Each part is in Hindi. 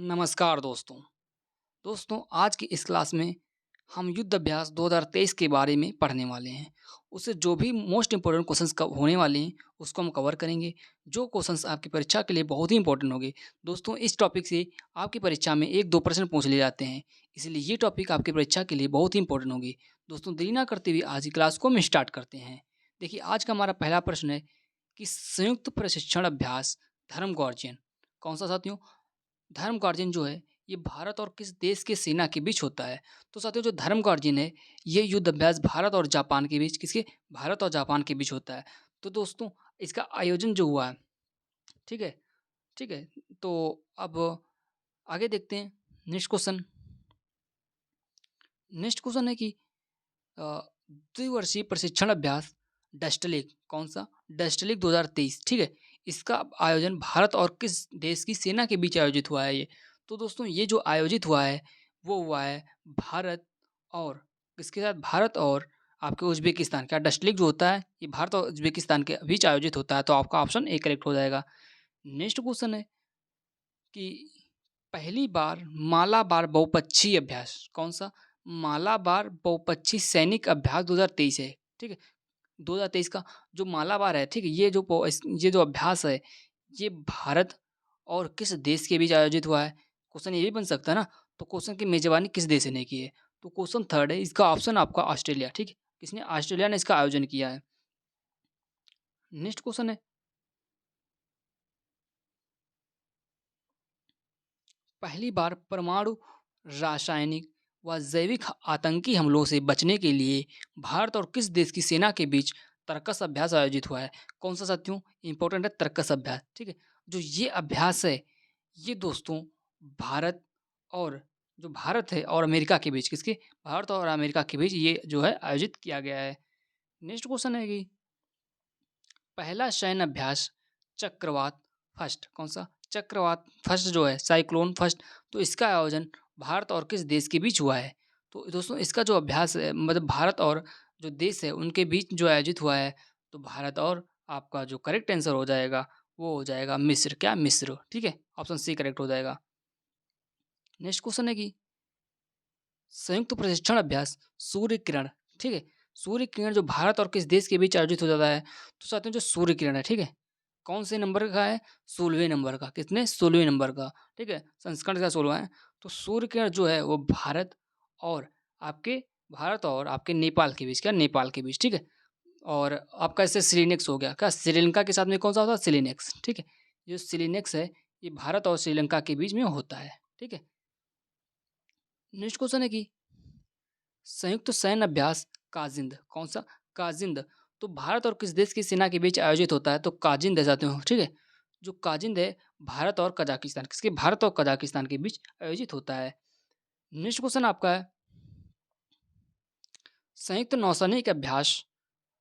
नमस्कार दोस्तों। दोस्तों आज की इस क्लास में हम युद्ध अभ्यास 2023 के बारे में पढ़ने वाले हैं। उससे जो भी मोस्ट इम्पोर्टेंट क्वेश्चंस होने वाले हैं उसको हम कवर करेंगे। जो क्वेश्चंस आपकी परीक्षा के लिए बहुत ही इंपॉर्टेंट होंगे। दोस्तों इस टॉपिक से आपकी परीक्षा में 1-2 प्रश्न पूछ लिए जाते हैं। इसलिए ये टॉपिक आपकी परीक्षा के लिए बहुत ही इंपॉर्टेंट होगी। दोस्तों देरी ना करते हुए आज की क्लास को हम स्टार्ट करते हैं। देखिए आज का हमारा पहला प्रश्न है कि संयुक्त प्रशिक्षण अभ्यास धर्म गार्जियन कौन सा साथियों? धर्म गार्जियन जो है, ये भारत और किस देश के सेना के बीच होता है? तो साथियों जो धर्म गार्जियन है, ये युद्ध अभ्यास भारत और जापान के बीच किसके? भारत और जापान के बीच होता है। तो दोस्तों इसका आयोजन जो हुआ है, ठीक है? ठीक है? तो अब आगे देखते हैं नेक्स्ट क्वेश्चन। नेक्स्ट क्वेश्चन है कि अ, द्विवर्षीय प्रशिक्षण अभ्यास डस्टलेग कौन सा? डस्टलेग 2023 ठीक है? इसका आयोजन भारत और किस देश की सेना के बीच आयोजित हुआ है ये? तो दोस्तों ये जो आयोजित हुआ है, वो हुआ है भारत और किसके साथ? भारत और आपके उज़्बेकिस्तान। क्या डस्टलेग जो होता है, ये भारत और उज़्बेकिस्तान के बीच आयोजित होता है, तो आपका ऑप्शन ए करेक्ट हो जाएगा। नेक्स्ट क्वेश्चन है कि पहली बार मालाबार बहुपक्षीय अभ्यास कौन-सा? मालाबार बहुपक्षीय सैनिक अभ्यास 2023 है, ठीक है? 2023 का जो मालाबार है, ठीक है? ये जो अभ्यास है, ये भारत और किस देश के बीच आयोजित हुआ है? क्वेश्चन ये भी बन सकता है ना, तो क्वेश्चन की मेज़बानी किस देश ने की है? तो क्वेश्चन थर्ड है, इसका ऑप्शन आपका ऑस्ट्रेलिया, ठीक है? किसने? ऑस्ट्रेलिया ने इसका आयोजन किया है। नेक्स्ट क्वेश्चन है पहली बार परमाणु, रासायनिक व जैविक आतंकी हमलों से बचने के लिए भारत और किस देश की सेना के बीच तर्कस अभ्यास आयोजित हुआ है? कौन सा साथियों? इंपॉर्टेंट है तर्कस अभ्यास, ठीक है? जो ये अभ्यास है, ये दोस्तों भारत और जो भारत है और अमेरिका के बीच किसके? भारत और अमेरिका के बीच ये जो है आयोजित किया गया है। नेक्स्ट क्वेश्चन है कि पहला सैन्य अभ्यास चक्रवात फर्स्ट कौन सा? चक्रवात फर्स्ट जो है साइक्लोन फर्स्ट तो इसका आयोजन भारत और किस देश के बीच हुआ है? तो दोस्तों इसका जो अभ्यास है मतलब भारत और जो देश है उनके बीच जो आयोजित हुआ है तो भारत और आपका जो करेक्ट आंसर हो जाएगा वो हो जाएगा मिस्र। क्या? मिस्र। ठीक है? ऑप्शन सी करेक्ट हो जाएगा। नेक्स्ट क्वेश्चन है कि संयुक्त प्रशिक्षण अभ्यास सूर्य किरण, ठीक है? सूर्य किरण जो भारत और किस देश के बीच आयोजित हो जाता है? तो साथियों जो सूर्य किरण है, ठीक है? कौन से नंबर का है? 16वें नंबर का। कितने? 16वें नंबर का, ठीक है? संस्करण का 16वां है। तो सूर्य किरण जो है वो और आपके भारत और आपके नेपाल के बीच क्या? नेपाल के बीच, ठीक है? और आपका इससे सिलिनेक्स हो गया। क्या? श्रीलंका के साथ में कौन-सा होता है? सिलिनेक्स, ठीक है? जो सिलिनेक्स है ये भारत और श्रीलंका के बीच में होता है, ठीक है? नेक्स्ट क्वेश्चन है कि संयुक्त सैन्य अभ्यास काजिंद कौन सा? काजिंद तो भारत और किस देश की सेना के बीच आयोजित होता है? तो काजिंद है साथियों, ठीक है? जो काजिंद है भारत और कजाकिस्तान किसके? भारत और कजाकिस्तान के बीच आयोजित होता है। नेक्स्ट क्वेश्चन आपका है संयुक्त नौसैनिक अभ्यास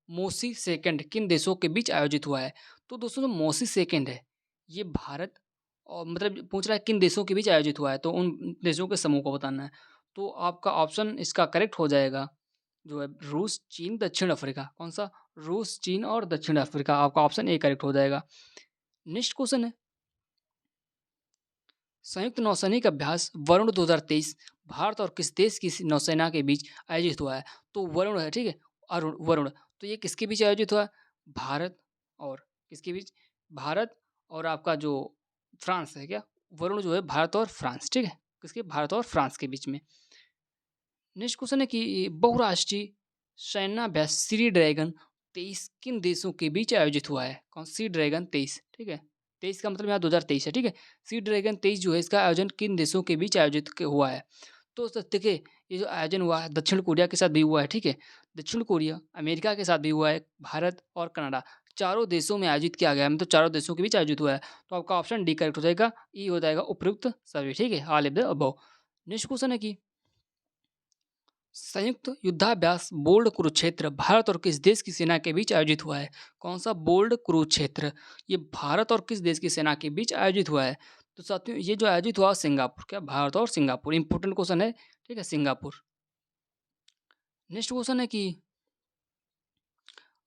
मोसी सेकंड किन देशों के बीच आयोजित हुआ है? तो दोस्तों जो मोसी सेकंड है ये भारत और मतलब पूछ रहा है किन देशों के बीच आयोजित हुआ है तो उन देशों के समूह को बताना है। तो आपका ऑप्शन इसका करेक्ट हो जाएगा जो है रूस, चीन, दक्षिण अफ्रीका। कौन-सा? रूस, चीन और दक्षिण अफ्रीका। आपका ऑप्शन ए करेक्ट हो जाएगा। नेक्स्ट क्वेश्चन है संयुक्त नौसैनिक अभ्यास वरुण 2023 भारत और किस देश की नौसेना के बीच आयोजित हुआ है? तो वरुण है, ठीक है? वरुण तो ये किसके बीच आयोजित हुआ है? भारत और किसके बीच? भारत और आपका जो फ्रांस है क्या? वरुण जो है भारत और फ्रांस, ठीक है? किसके? भारत और फ्रांस के बीच में। नेक्स्ट क्वेश्चन है कि बहुराष्ट्रीय सैन्याभ्यास सी ड्रैगन 23 किन देशों के बीच आयोजित हुआ है? कौन सी ड्रैगन 23 ठीक है? 23 का मतलब यहाँ 2023 है, ठीक है? सी ड्रैगन 23 जो है इसका आयोजन किन देशों के बीच आयोजित हुआ है? तो देखिए ये जो आयोजन हुआ है दक्षिण कोरिया के साथ भी हुआ है, ठीक है? दक्षिण कोरिया, अमेरिका के साथ भी हुआ है, भारत और कनाडा चारों देशों में आयोजित किया गया है मतलब चारों देशों के बीच आयोजित हुआ है। तो आपका ऑप्शन डी करेक्ट हो जाएगा, ई हो जाएगा उपयुक्त सभी, ठीक है? All of the above. Next question है कि संयुक्त युद्धाभ्यास बोल्ड कुरुक्षेत्र भारत और किस देश की सेना के बीच आयोजित हुआ है? कौन सा बोल्ड कुरुक्षेत्र? ये भारत और किस देश की सेना के बीच आयोजित हुआ है? तो साथियों ये जो आयोजित हुआ सिंगापुर। क्या? भारत और सिंगापुर। इंपॉर्टेंट क्वेश्चन है, ठीक है? सिंगापुर। नेक्स्ट क्वेश्चन है कि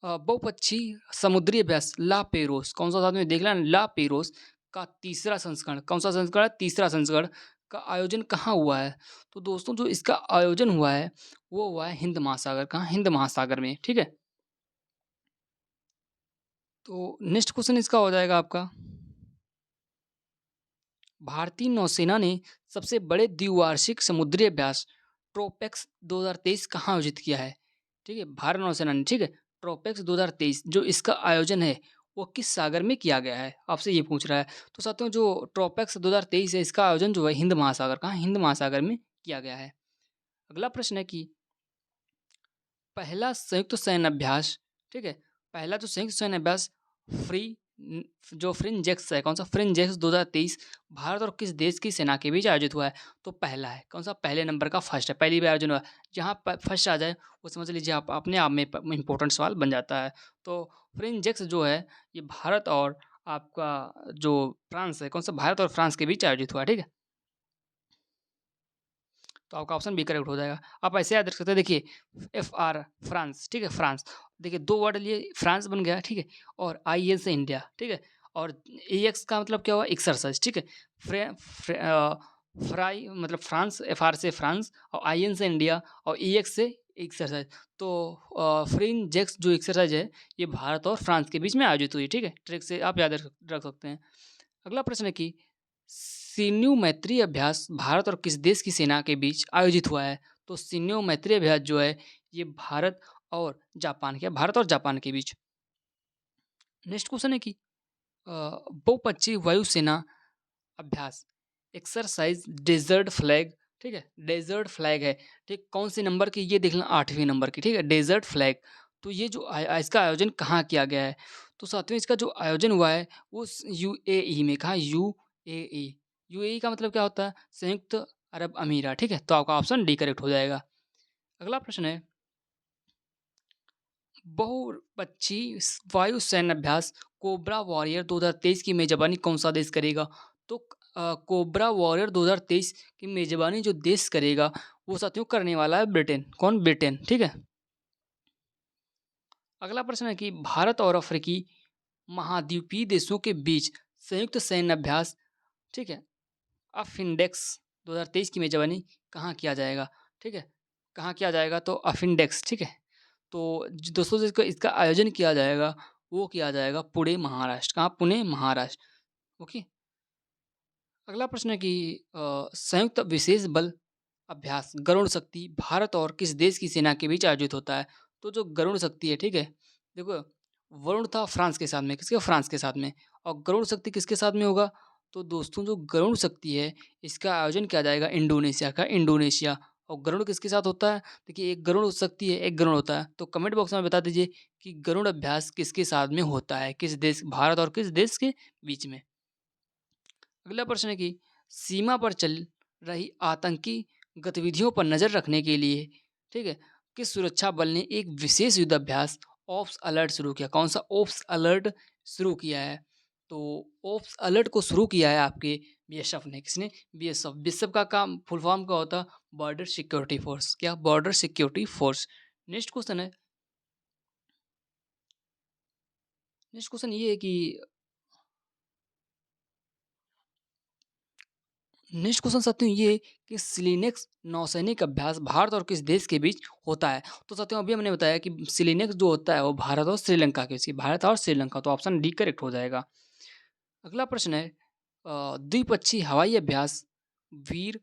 बहुपक्षीय समुद्री अभ्यास ला पेरोस कौन सा साथ में देख लें ला पेरोस का तीसरा संस्करण, कौन सा संस्करण है? तीसरा संस्करण का आयोजन कहाँ हुआ है? तो दोस्तों जो इसका आयोजन हुआ है, वो हुआ है हिंद महासागर, कहाँ? हिंद महासागर में, ठीक है? तो नेक्स्ट क्वेश्चन इसका हो जाएगा आपका, भारतीय नौसेना ने सबसे बड़े द्विवार्षिक समुद्री अभ्यास ट्रोपेक्स 2023 कहाँ आयोजित किया है? ठीक है, भारत नौसेना ने, ठीक है, ट्रोपेक्स 2023 जो इसका आयोजन है वो किस सागर में किया गया है? आपसे ये पूछ रहा है। तो साथियों जो ट्रोपेक्स 2023 है इसका आयोजन जो है हिंद महासागर, कहाँ? हिंद महासागर में किया गया है। अगला प्रश्न है कि पहला संयुक्त सैन्य अभ्यास, ठीक है, पहला जो संयुक्त सैन्य अभ्यास फ्री न जो फ्रिंजेक्स है, कौन-सा? फ्रिंजेक्स 2023 भारत और किस देश की सेना के बीच आयोजित हुआ है? तो पहला है, कौन-सा? पहले नंबर का फर्स्ट है, पहली बार आयोजन हुआ है। जहाँ प फर्स्ट आ जाए, वो समझ लीजिए आप अपने आप में प इम्पोर्टेंट सवाल बन जाता है। तो फ्रिंजेक्स जो है, ये भारत और आपका जो फ्रांस है, कौन-सा? भारत और फ्रांस के बीच आयोजित हुआ है, ठीक है? तो आपका ऑप्शन बी करेक्ट हो जाएगा। आप ऐसे याद रख सकते हैं, देखिए एफआर फ्रांस, ठीक है, फ्रांस। देखिए 2 वर्ड लिए फ्रांस बन गया, ठीक है, और आईएन से इंडिया, ठीक है, और एएक्स का मतलब क्या हुआ? एक्सरसाइज, ठीक है। फ्रे फ्रे फ्राई मतलब फ्रांस, एफआर से फ्रांस और आईएन से इंडिया और ईएक्स से एक्सरसाइज। तो फ्रिंजेक्स जो एक्सरसाइज है, ये भारत और फ्रांस के बीच में आयोजित हुई, ठीक है। ट्रिक से आप याद रख सकते हैं। अगला प्रश्न है कि सिन्यू मैत्री अभ्यास भारत और किस देश की सेना के बीच आयोजित हुआ है? तो सिन्यू मैत्री अभ्यास जो है ये भारत और जापान के, भारत और जापान के बीच। नेक्स्ट क्वेश्चन है कि बहुपक्षीय वायुसेना अभ्यास एक्सरसाइज डेजर्ट फ्लैग, ठीक है, डेजर्ट फ्लैग है, ठीक, कौन से नंबर की? ये देख लें 8वें नंबर की, ठीक है, डेजर्ट फ्लैग। तो ये जो इसका आयोजन कहाँ किया गया है? तो साथियों इसका जो आयोजन हुआ है वो यूएई में, कहा? यूएई। यूएई का मतलब क्या होता है? संयुक्त अरब अमीरात, ठीक है, तो आपका ऑप्शन डी करेक्ट हो जाएगा। अगला प्रश्न है बहुपक्षीय वायु सैन्य अभ्यास कोबरा वॉरियर 2023 की मेजबानी कौन सा देश करेगा? तो कोबरा वॉरियर 2023 की मेजबानी जो देश करेगा वो साथियों करने वाला है ब्रिटेन। कौन? ब्रिटेन, ठीक है। अगला प्रश्न है कि भारत और अफ्रीकी महाद्वीपीय देशों के बीच संयुक्त सैन्य अभ्यास, ठीक है, अफिंडेक्स 2023 की मेजबानी कहाँ किया जाएगा? ठीक है, कहाँ किया जाएगा? तो अफिंडेक्स, ठीक है। तो दोस्तों जिसका इसका आयोजन किया जाएगा वो किया जाएगा पुणे महाराष्ट्र, कहाँ? पुणे महाराष्ट्र, ओके। अगला प्रश्न है कि संयुक्त विशेष बल अभ्यास गरुड़ शक्ति भारत और किस देश की सेना के बीच आयोजित होता है? तो जो गरुड़ शक्ति है, ठीक है, देखो वरुण था फ्रांस के साथ में, किसके? फ्रांस के साथ में, और गरुड़ शक्ति किसके साथ में होगा? तो दोस्तों जो गरुड़ शक्ति है इसका आयोजन किया जाएगा इंडोनेशिया का, इंडोनेशिया। और गरुड़ किसके साथ होता है? देखिए एक गरुड़ शक्ति है, एक गरुड़ होता है, तो कमेंट बॉक्स में बता दीजिए कि गरुड़ अभ्यास किसके साथ में होता है, किस देश, भारत और किस देश के बीच में। अगला प्रश्न है कि सीमा पर चल रही आतंकी गतिविधियों पर नज़र रखने के लिए, ठीक है, किस सुरक्षा बल ने एक विशेष युद्धाभ्यास ऑप्स अलर्ट शुरू किया? कौन सा ऑप्स अलर्ट शुरू किया है? तो ऑप्स अलर्ट को शुरू किया है आपके बीएसएफ ने, किसने? बीएसएफ। बीएसएफ का काम फुल फॉर्म क्या होता है? बॉर्डर सिक्योरिटी फोर्स, क्या? Border security force. Next question है, नेक्स्ट क्वेश्चन ये है कि नेक्स्ट क्वेश्चन साथियों ये कि सिलिनेक्स नौसैनिक अभ्यास भारत और किस देश के बीच होता है? तो साथियों अभी हमने बताया कि सिलिनेक्स जो होता है वो भारत और श्रीलंका के बीच, भारत और श्रीलंका, तो ऑप्शन डी करेक्ट हो जाएगा। अगला प्रश्न है द्विपक्षीय हवाई अभ्यास वीर,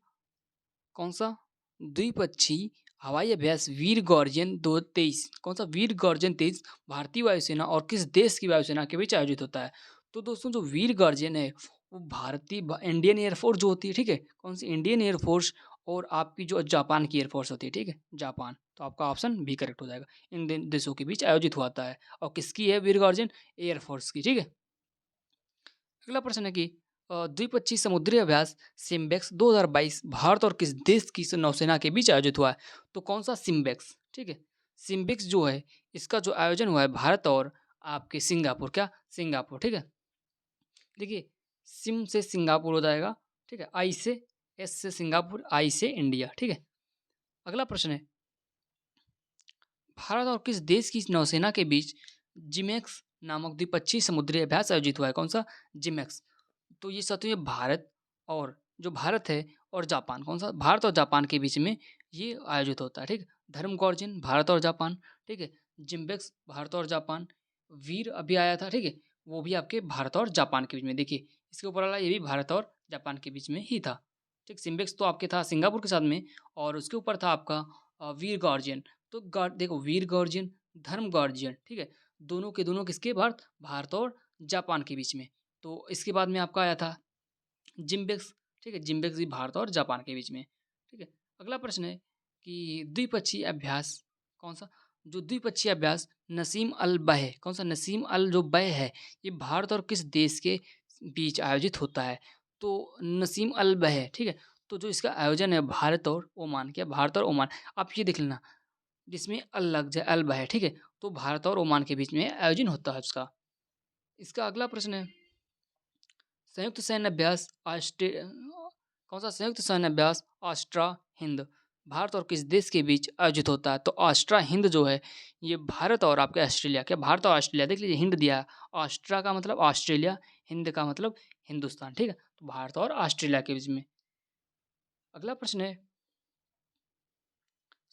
कौन सा? द्विपक्षीय हवाई अभ्यास वीर गॉर्जियन 2023, कौन सा? वीर गॉर्जियन 23 भारतीय वायुसेना और किस देश की वायुसेना के बीच आयोजित होता है? तो दोस्तों जो वीर गार्जियन है वो भारतीय इंडियन एयरफोर्स जो होती है, ठीक है, कौन सी? इंडियन एयरफोर्स और आपकी जो जापान की एयरफोर्स होती है, ठीक है, जापान, तो आपका ऑप्शन बी करेक्ट हो जाएगा। इन देशों के बीच आयोजित हुआ है और किसकी है वीर गार्जियन? एयरफोर्स की, ठीक है। अगला प्रश्न है कि द्विपक्षीय समुद्री अभ्यास सिम्बेक्स 2022 भारत और किस देश की नौसेना के बीच आयोजित हुआ है? तो कौन सा सिम्बेक्स, ठीक है, सिम्बेक्स जो है इसका जो आयोजन हुआ है भारत और आपके सिंगापुर, क्या? सिंगापुर, ठीक है। देखिए सिम से सिंगापुर हो जाएगा, ठीक है, आई से, एस से सिंगापुर, आई से इंडिया, ठीक है। अगला प्रश्न है भारत और किस देश की नौसेना के बीच जिमेक्स नामक द्विपक्षीय समुद्री अभ्यास आयोजित हुआ है? कौन सा? जिमेक्स। तो ये साथियों ये भारत और जो भारत है और जापान कौन सा भारत और जापान के बीच में ये आयोजित होता है, ठीक है। धर्म गॉर्जन भारत और जापान, ठीक है। जिम्बेक्स भारत और जापान, वीर अभी आया था, ठीक है। वो भी आपके भारत और जापान के बीच में, देखिए इसके ऊपर वाला ये भी भारत और जापान के बीच में ही था, ठीक। सिम्बेक्स तो आपके था सिंगापुर के साथ में, और उसके ऊपर था आपका वीर गार्जियन। तो देखो वीर गार्जियन, धर्म गार्जियन, ठीक है। दोनों के दोनों किसके भारत भारत और जापान के बीच में। तो इसके बाद में आपका आया था जिम्बेक्स, ठीक है। जिम्बेक्स भी भारत और जापान के बीच में, ठीक है। अगला प्रश्न है कि द्विपक्षीय अभ्यास कौन सा, जो द्विपक्षीय अभ्यास नसीम अल बह कौन सा नसीम अल जो बह है, ये भारत और किस देश के बीच आयोजित होता है। तो नसीम अल बह, ठीक है। तो जो इसका आयोजन है भारत और ओमान, क्या भारत और ओमान, आप ये देख लेना जिसमें अल लग जाए अल बह, ठीक है। तो भारत और ओमान के बीच में आयोजन होता है उसका। इसका अगला प्रश्न है संयुक्त सैन्य अभ्यास कौन सा संयुक्त सैन्य अभ्यास ऑस्ट्रा हिंद भारत और किस देश के बीच आयोजित होता है। तो ऑस्ट्रा हिंद जो है ये भारत और आपके ऑस्ट्रेलिया, क्या भारत और ऑस्ट्रेलिया, देख लीजिए हिंद दिया है। ऑस्ट्रा का मतलब ऑस्ट्रेलिया, हिंद का मतलब हिंदुस्तान, ठीक है। तो भारत और ऑस्ट्रेलिया के बीच में। अगला प्रश्न है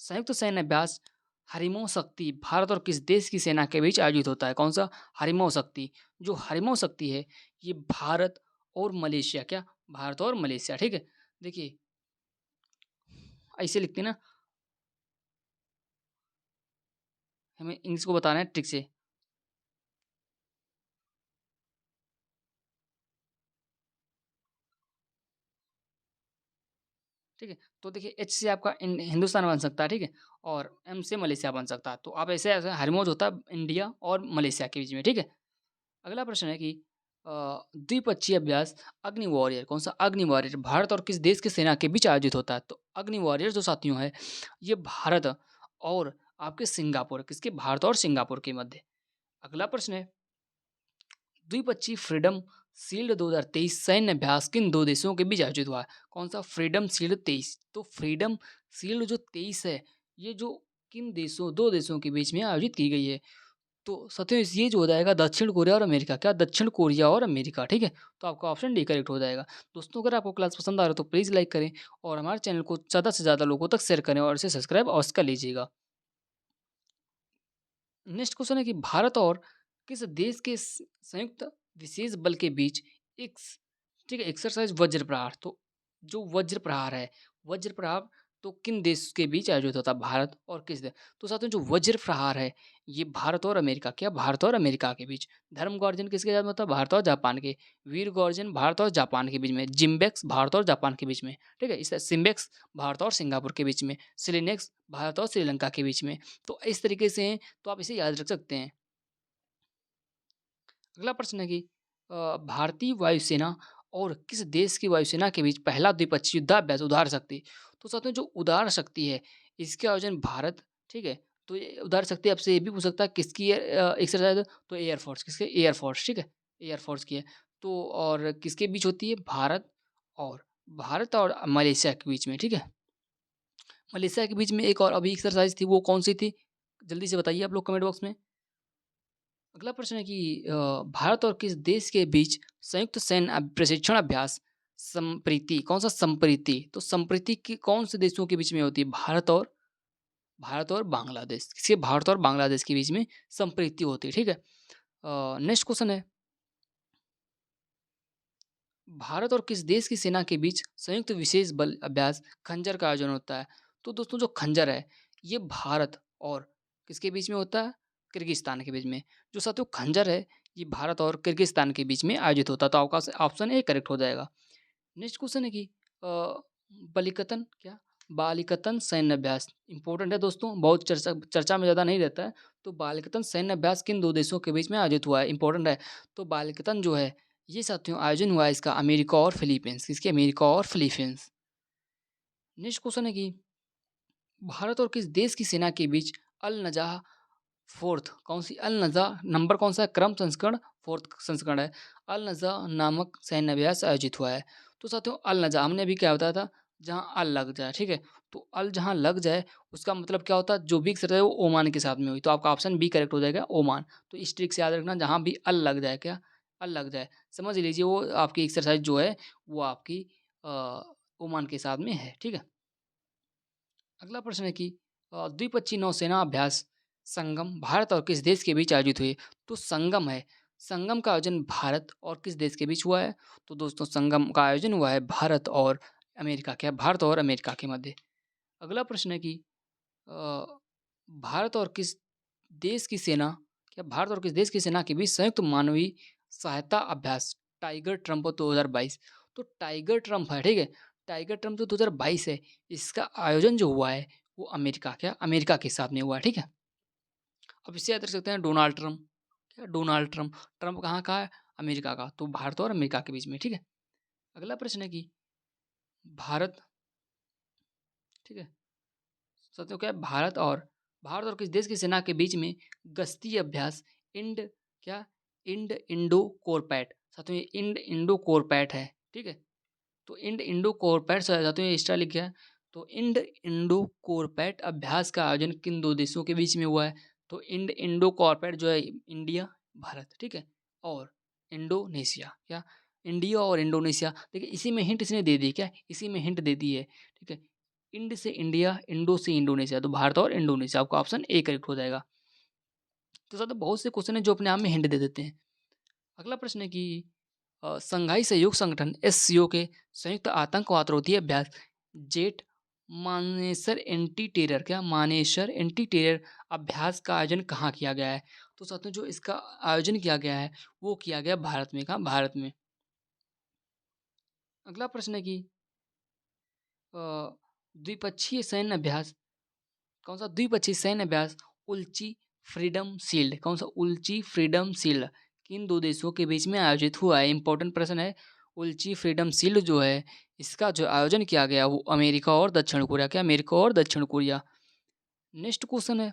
संयुक्त सैन्य अभ्यास हरिमो शक्ति भारत और किस देश की सेना के बीच आयोजित होता है। कौन सा हरिमो शक्ति, जो हरिमो शक्ति है ये भारत और मलेशिया, क्या भारत और मलेशिया, ठीक है। देखिए ऐसे लिखते हैं ना, हमें इंग्लिश को बताना है ट्रिक से, ठीक है। तो देखिए एच से आपका हिंदुस्तान बन सकता है, ठीक है। और एम से मलेशिया बन सकता है। तो आप ऐसे ऐसे हरमोज होता है इंडिया और मलेशिया के बीच में, ठीक है। अगला प्रश्न है कि द्विपक्षीय अभ्यास अग्नि वॉरियर कौन सा अग्नि वॉरियर भारत और किस देश की सेना के बीच आयोजित होता है। तो अग्नि वॉरियर जो साथियों है ये भारत और आपके सिंगापुर, किसके भारत और सिंगापुर के मध्य। अगला प्रश्न है द्विपक्षीय फ्रीडम शील्ड 2023 सैन्य अभ्यास किन दो देशों के बीच आयोजित हुआ है। कौन सा फ्रीडम शील्ड 23। तो फ्रीडम शील्ड जो 23 है ये जो किन देशों दो देशों के बीच में आयोजित की गई है। तो साथियों ये जो हो जाएगा दक्षिण कोरिया और अमेरिका, क्या दक्षिण कोरिया और अमेरिका, ठीक है। तो आपका ऑप्शन डी करेक्ट हो जाएगा। दोस्तों अगर आपको क्लास पसंद आ रहा है तो प्लीज़ लाइक करें और हमारे चैनल को ज़्यादा से ज़्यादा लोगों तक शेयर करें और इसे सब्सक्राइब अवश्य कर लीजिएगा। नेक्स्ट क्वेश्चन है कि भारत और किस देश के संयुक्त विशेष बल के बीच एक ठीक है एक्सरसाइज वज्र प्रहार। तो जो वज्र प्रहार है, वज्र प्रहार तो किन देश के बीच आयोजित होता है भारत और किस देश। तो साथियों जो वज्र प्रहार है ये भारत और अमेरिका, क्या भारत और अमेरिका के बीच। धर्म गॉर्जन किसके साथ में होता है भारत और जापान के। वीर गॉर्जन भारत और जापान के बीच में। जिम्बेक्स भारत और जापान के बीच में, ठीक है। इस सिम्बेक्स भारत और सिंगापुर के बीच में। सिलिनेक्स भारत और श्रीलंका के बीच में। तो इस तरीके से हैं, तो आप इसे याद रख सकते हैं। अगला प्रश्न है कि भारतीय वायुसेना और किस देश की वायुसेना के बीच पहला द्विपक्षीय युद्धाभ्यास उदार शक्ति। तो साथियों जो उदार शक्ति है इसके आयोजन भारत, ठीक है। तो ये उदार शक्ति आपसे ये भी पूछ सकता है किसकी एक्सरसाइज, तो एयरफोर्स, किसके एयरफोर्स, ठीक है। एयरफोर्स की है। तो और किसके बीच होती है भारत और मलेशिया के बीच में, ठीक है। मलेशिया के बीच में एक और अभी एक्सरसाइज थी, वो कौन सी थी जल्दी से बताइए आप लोग कमेंट बॉक्स में। अगला प्रश्न है कि भारत और किस देश के बीच संयुक्त सैन्य प्रशिक्षण अभ्यास संप्रीति कौन सा संप्रीति। तो संप्रीति की कौन से देशों के बीच में होती है भारत और बांग्लादेश, किसके भारत और बांग्लादेश के बीच में संप्रीति होती है, ठीक है। नेक्स्ट क्वेश्चन है भारत और किस देश की सेना के बीच संयुक्त विशेष बल अभ्यास खंजर का आयोजन होता है। तो दोस्तों जो खंजर है ये भारत और किसके बीच में होता है किर्गिस्तान के बीच में। जो साथियों खंजर है ये भारत और किर्गिस्तान के बीच में आयोजित होता है। तो आपका ऑप्शन ए करेक्ट हो जाएगा। नेक्स्ट क्वेश्चन है कि बलिकतन क्या बालिकतन सैन्य अभ्यास इंपॉर्टेंट है दोस्तों, बहुत चर्चा चर्चा में ज़्यादा नहीं रहता है। तो बालिकतन सैन्य अभ्यास किन दो देशों के बीच में आयोजित हुआ है, इंपॉर्टेंट है। तो बालिकतन जो है ये साथियों आयोजन हुआ है इसका अमेरिका और फिलीपींस, किसके अमेरिका और फिलीपींस। नेक्स्ट क्वेश्चन है कि भारत और किस देश की सेना के बीच अल नजाह फोर्थ कौन सी अल नज़ा नंबर कौन सा है क्रम संस्करण फोर्थ संस्करण है। अल नज़ा नामक सैन्य अभ्यास आयोजित हुआ है। तो साथियों अल नज़ा हमने अभी क्या बताया था जहाँ अल लग जाए, ठीक है। तो अल जहाँ लग जाए उसका मतलब क्या होता है जो भी एक्सरसाइज है वो ओमान के साथ में हुई। तो आपका ऑप्शन बी करेक्ट हो जाएगा ओमान। तो इस ट्रिक से याद रखना जहाँ भी अल लग जाए क्या लग जाए। समझ लीजिए वो आपकी एक्सरसाइज़ जो है वो आपकी अ, ओमान के साथ में है, ठीक है? अगला प्रश्न है कि द्विपक्षीय नौसेना अभ्यास संगम भारत और किस देश के बीच आयोजित हुए? तो संगम है। संगम का आयोजन भारत और किस देश के बीच हुआ है? तो दोस्तों संगम का आयोजन हुआ है भारत और अमेरिका के भारत और अमेरिका के मध्य। अगला प्रश्न है कि अ, भारत और किस देश की सेना क्या भारत और किस देश की सेना के बीच संयुक्त मानवीय सहायता अभ्यास टाइगर ट्रम्प 2022 तो टाइगर ट्रम्प है, ठीक है? टाइगर ट्रम्प जो 2022 है, इसका आयोजन जो हुआ है, वो अमेरिका के साथ में हुआ है, ठीक है? अब इससे याद रख सकते हैं डोनाल्ड ट्रम्प, क्या डोनाल्ड ट्रम्प, ट्रम्प कहाँ का है? अमेरिका का, तो भारत और अमेरिका के बीच में, ठीक है? अगला प्रश्न है कि भारत, ठीक है? साथियों क्या है भारत और किस देश की सेना के बीच में गश्ती अभ्यास इंड क्या इंड इंडो कोरपैट साथियों ये इंड इंडो कोरपैट है, ठीक है? तो इंड इंडो कोरपैट साथियों ये एक्स्ट्रा लिख गया है। तो इंड इंडो कोरपैट अभ्यास का आयोजन किन दो देशों के बीच में हुआ है? तो इंड इंडो कोरपैट जो है इंडिया भारत, ठीक है? और इंडोनेशिया क्या इंडिया और इंडोनेशिया, देखिए इसी में हिंट इसने दे दी, क्या इसी में हिंट दे दी है, ठीक है? इंड से इंडिया, इंडो से इंडोनेशिया, तो भारत और इंडोनेशिया, आपका ऑप्शन ए करेक्ट हो जाएगा। तो साथियों बहुत से क्वेश्चन है जो अपने आप में हिंट दे देते हैं। अगला प्रश्न है कि संघाई सहयोग संगठन एससीओ के संयुक्त आतंकवाद रोधी अभ्यास jet Manesar anti terror Manesar anti terror अभ्यास का आयोजन कहाँ किया गया है? तो साथियों जो इसका आयोजन किया गया है वो किया गया भारत में, कहाँ भारत में। अगला प्रश्न है कि अ, द्विपक्षीय सैन्य अभ्यास कौन सा द्विपक्षीय सैन्य अभ्यास उल्ची फ्रीडम शील्ड कौन सा उल्ची फ्रीडम शील्ड किन दो देशों के बीच में आयोजित हुआ है? इंपॉर्टेंट प्रश्न है। उल्ची फ्रीडम शील्ड जो है इसका जो आयोजन किया गया वो अमेरिका और दक्षिण कोरिया, क्या अमेरिका और दक्षिण कोरिया। नेक्स्ट क्वेश्चन है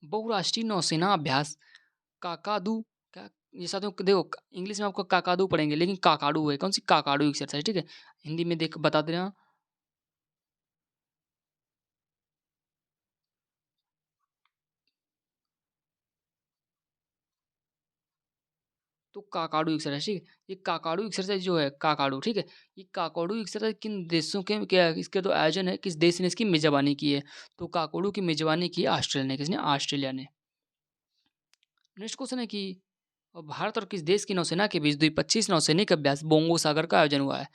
बहुराष्ट्रीय नौसेना अभ्यास काकादू क्या ये साथियों देखो इंग्लिश में आपको काकादू पढ़ेंगे लेकिन काकाडू है, कौन सी काकाडू एक्सरसाइज, ठीक है? हिंदी में देख बता दे रहे हैं। तो काकाडू एक्सरसाइज, ठीक है? ये काकाडू एक्सरसाइज जो है काकाडू, ठीक है? ये काकाडू एक्सरसाइज किन देशों के क्या इसका जो आयोजन है किस देश ने इसकी मेजबानी की है? तो काकाडू की मेजबानी की ऑस्ट्रेलिया ने, किसने? ऑस्ट्रेलिया ने। नेक्स्ट क्वेश्चन है कि भारत और किस देश की नौसेना के बीच द्विपक्षीय नौसैनिक अभ्यास बोंगो सागर का आयोजन हुआ है?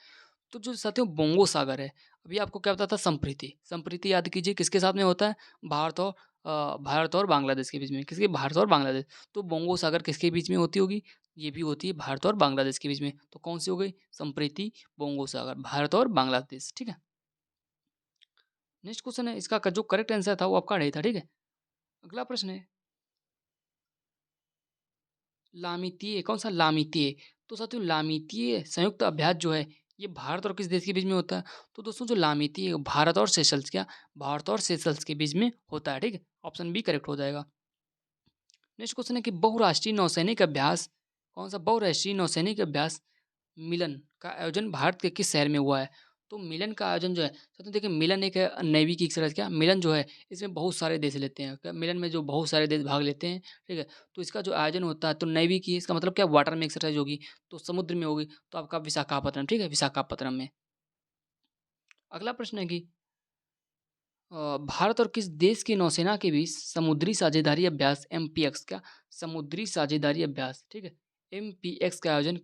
तो जो साथियों बोंगो सागर है, अभी आपको क्या बताया था? संप्रीति, संप्रीति याद कीजिए किसके साथ में होता है? भारत और बांग्लादेश के बीच में, किसके? भारत और बांग्लादेश। तो बोंगो सागर किसके बीच में होती होगी? ये भी होती है भारत और बांग्लादेश के बीच में, तो कौन सी हो गई? संप्रीति बोंगो सागर, भारत और बांग्लादेश, ठीक है? नेक्स्ट क्वेश्चन है इसका जो करेक्ट आंसर था वो आपका नहीं था, ठीक है? अगला प्रश्न है लामितीय, कौन-सा लामितीय? तो साथियों लामितीय संयुक्त अभ्यास जो है, ये भारत और किस देश के बीच में होता है? तो दोस्तों जो लामितीय भारत और सेशल्स, क्या भारत और सेशल्स के बीच में होता है, ठीक है? ऑप्शन बी करेक्ट हो जाएगा। नेक्स्ट क्वेश्चन है कि बहुराष्ट्रीय नौसैनिक अभ्यास, कौन-सा बहुराष्ट्रीय नौसैनिक अभ्यास मिलन का आयोजन भारत के किस शहर में हुआ है? तो मिलन का आयोजन जो है साथियों देखिए मिलन एक नेवी की एक्सरसाइज, क्या मिलन जो है इसमें बहुत सारे देश लेते हैं, क्या मिलन में जो बहुत सारे देश भाग लेते हैं, ठीक है? तो इसका जो आयोजन होता है तो नेवी की, इसका मतलब क्या वाटर में एक्सरसाइज होगी, तो समुद्र में होगी, तो आपका विशाखापत्तनम, ठीक है? विशाखापत्तनम में। अगला प्रश्न है कि भारत और किस देश की नौसेना के बीच समुद्री साझेदारी अभ्यास एमपीएक्स, क्या समुद्री साझेदारी अभ्यास, ठीक है? एमपीएक्स का आयोजन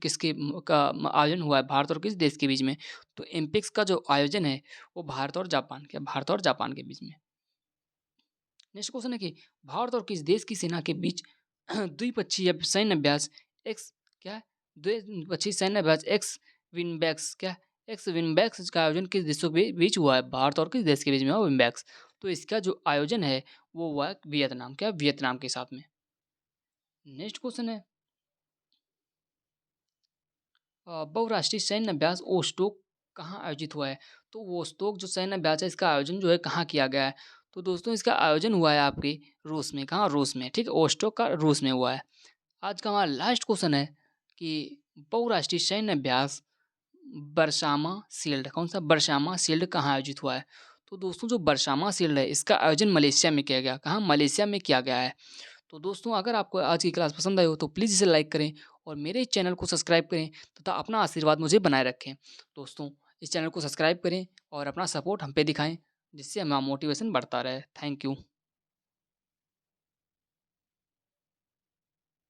आयोजन हुआ है भारत और किस देश के बीच में? तो एमपीएक्स का जो आयोजन है वो भारत और जापान, क्या भारत और जापान के बीच में। नेक्स्ट क्वेश्चन है कि भारत और किस देश की सेना के बीच द्विपक्षीय सैन्य अभ्यास एक्स क्या है द्विपक्षीय सैन्य अभ्यास विनबैक्स क्या विनबैक्स का आयोजन किस देशों के बीच हुआ है? भारत और किस देश के बीच में हुआ विनबैक्स? तो इसका जो आयोजन है वो हुआ है वियतनाम, क्या वियतनाम के साथ में। नेक्स्ट क्वेश्चन है बहुराष्ट्रीय सैन्य अभ्यास ओस्टोक कहाँ आयोजित हुआ है? तो वोस्टोक जो सैन्य अभ्यास है इसका आयोजन जो है कहाँ किया गया है? तो दोस्तों इसका आयोजन हुआ है आपके रूस में, कहाँ? रूस में, ठीक है? ओस्टोक का रूस में हुआ है। आज का हमारा लास्ट क्वेश्चन है कि बहुराष्ट्रीय सैन्य अभ्यास बरशामा शील्ड, कौन सा बरशामा शील्ड कहाँ आयोजित हुआ है? तो दोस्तों जो बरशामा शील्ड है इसका आयोजन मलेशिया में किया गया, कहाँ? मलेशिया में किया गया है। तो दोस्तों, अगर आपको आज की क्लास पसंद आई हो तो प्लीज़ इसे लाइक करें और मेरे इस चैनल को सब्सक्राइब करें तथा अपना आशीर्वाद मुझे बनाए रखें। दोस्तों, इस चैनल को सब्सक्राइब करें और अपना सपोर्ट हम पे दिखाएँ, जिससे हमारा मोटिवेशन बढ़ता रहे। Thank you.